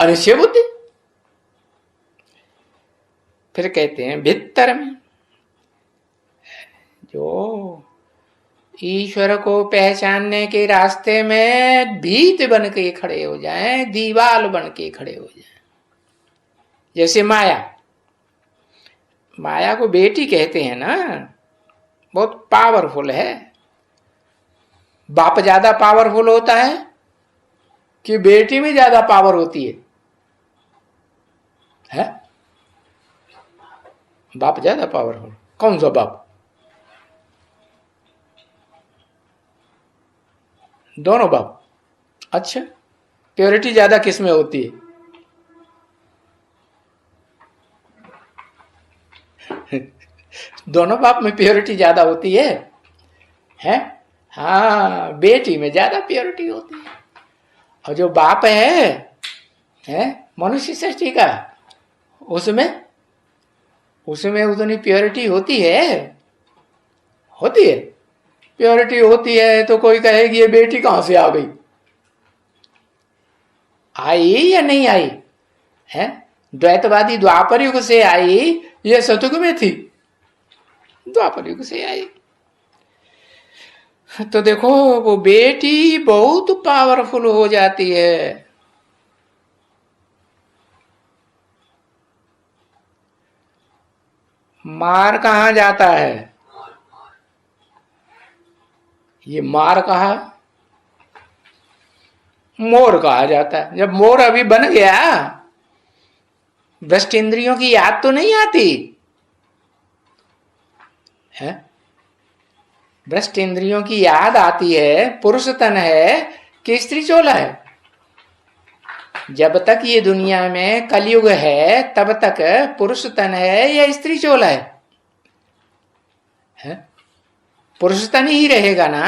अनिश्चय बुद्धि। फिर कहते हैं भीतर में जो ईश्वर को पहचानने के रास्ते में भीत बन के खड़े हो जाएं, दीवाल बन के खड़े हो जाएं। जैसे माया, माया को बेटी कहते हैं ना, बहुत पावरफुल है। बाप ज्यादा पावरफुल होता है कि बेटी में ज्यादा पावर होती है? बाप ज्यादा पावरफुल। कौन सा बाप? दोनों बाप। अच्छा, प्योरिटी ज्यादा किस में होती है? दोनों बाप में प्योरिटी ज्यादा होती है, हैं? हाँ, बेटी में ज्यादा प्योरिटी होती है। और जो बाप है मनुष्य सृष्टि का, उसमें उतनी प्योरिटी होती है? होती है? प्योरिटी होती है तो कोई कहेगी ये बेटी कहां से आ गई? आई या नहीं आई? है द्वैतवादी द्वापर युग से आई, ये सतयुग में थी? द्वापर युग से आई। तो देखो वो बेटी बहुत पावरफुल हो जाती है। मार कहां जाता है? ये मार कहा, मोर कहा जाता है। जब मोर अभी बन गया, भ्रष्ट इंद्रियों की याद तो नहीं आती है? भ्रष्ट इंद्रियों की याद आती है पुरुष तन है कि स्त्री चोला है। जब तक ये दुनिया में कलयुग है तब तक पुरुष तन है या स्त्री चोला है? पुरुष तन ही रहेगा ना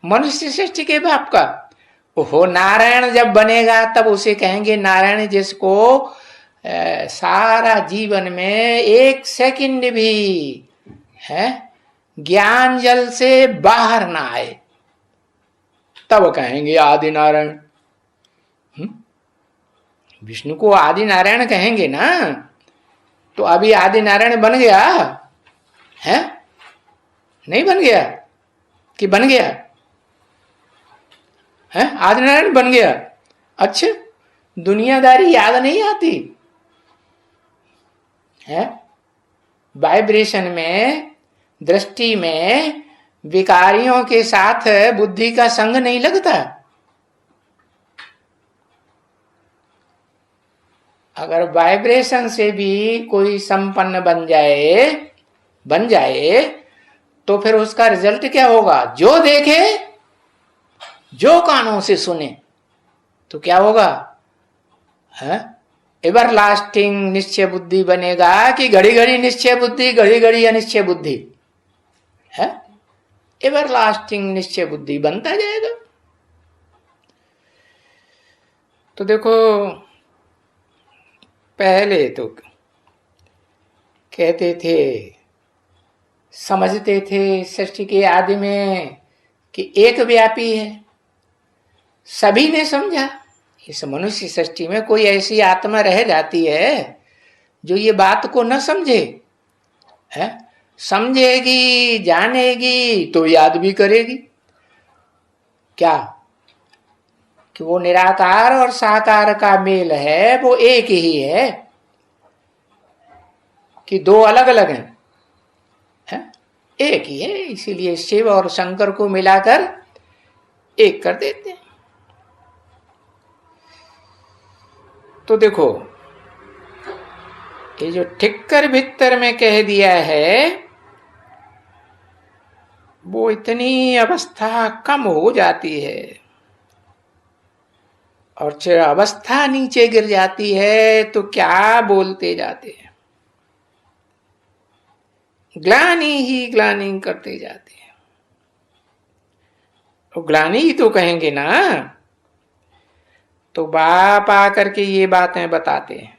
मनुष्य सृष्टि के बाप का। ओहो, नारायण जब बनेगा तब उसे कहेंगे नारायण, जिसको सारा जीवन में एक सेकंड भी है ज्ञान जल से बाहर ना आए, तब कहेंगे आदि नारायण। विष्णु को आदि नारायण कहेंगे ना, तो अभी आदि नारायण बन गया है? नहीं बन गया कि बन गया है? आदि नारायण बन गया। अच्छा, दुनियादारी याद नहीं आती है? वाइब्रेशन में, दृष्टि में विकारियों के साथ बुद्धि का संग नहीं लगता। अगर वाइब्रेशन से भी कोई संपन्न बन जाए तो फिर उसका रिजल्ट क्या होगा? जो देखे, जो कानों से सुने, तो क्या होगा? एवर लास्टिंग निश्चय बुद्धि बनेगा कि घड़ी घड़ी निश्चय बुद्धि, घड़ी घड़ी अनिश्चय बुद्धि है? एवर लास्टिंग निश्चय बुद्धि बनता जाएगा। तो देखो, पहले तो कहते थे, समझते थे सृष्टि के आदि में कि एक व्यापी है। सभी ने समझा इस मनुष्य सृष्टि में कोई ऐसी आत्मा रह जाती है जो ये बात को न समझे है? समझेगी, जानेगी तो याद भी करेगी। क्या कि वो निराकार और साकार का मेल है, वो एक ही है कि दो अलग अलग हैं? एक ही है। इसीलिए शिव और शंकर को मिलाकर एक कर देते हैं। तो देखो, ये जो ठिक्कर भित्तर में कह दिया है, वो इतनी अवस्था कम हो जाती है और अवस्था नीचे गिर जाती है तो क्या बोलते जाते हैं, ग्लानि ही ग्लानि करते जाते हैं। तो ग्लानि ही तो कहेंगे ना। तो बाप आकर के ये बातें बताते हैं